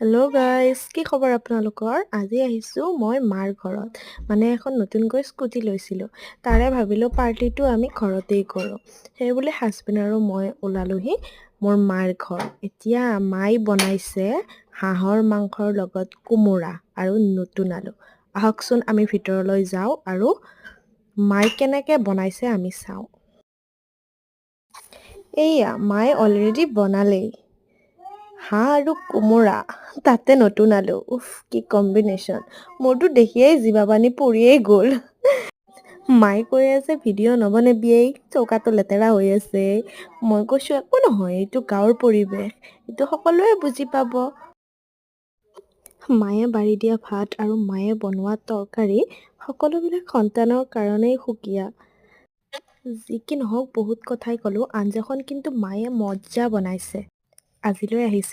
Hello' guys, কি খবৰ আপোনালোকৰ? আজি আহিছোঁ মই মাৰ ঘৰত। মানে এখন নতুনকৈ স্কুটি লৈছিলোঁ। তাৰে ভাবিলোঁ পাৰ্টিটো আমি ঘৰতেই কৰোঁ। সেইবুলি হাজবেণ্ড আৰু মই ওলালোহি মোৰ মাৰ ঘৰ। এতিয়া মাই বনাইছে হাঁহৰ মাংসৰ লগত কোমোৰা আৰু নতুন আলু। আহকচোন আমি ভিতৰলৈ যাওঁ আৰু মাই কেনেকৈ বনাইছে আমি চাওঁ। এইয়া মায়ে অলৰেডি বনালেই। হাঁহ আৰু কোমোৰা, তাতে নতুন আলু। উফ, কি কম্বিনেশ্যন। মোৰতো দেখিয়েই জিভা পানী পৰিয়েই গ'ল। মায়ে কৈ আছে ভিডিঅ' নবনাবিয়েই, চৌকাটো লেতেৰা হৈ আছে। মই কৈছোঁ একো নহয়, এইটো গাঁৱৰ পৰিৱেশ, এইটো সকলোৱে বুজি পাব। মায়ে বাঢ়ি দিয়া ভাত আৰু মায়ে বনোৱা তৰকাৰী সকলোবিলাক সন্তানৰ কাৰণেই সুকীয়া। যি কি নহওক বহুত কথাই ক'লোঁ, আঞ্জাখন কিন্তু মায়ে মজ্জা বনাইছে। আজিলৈ আহিছোঁ।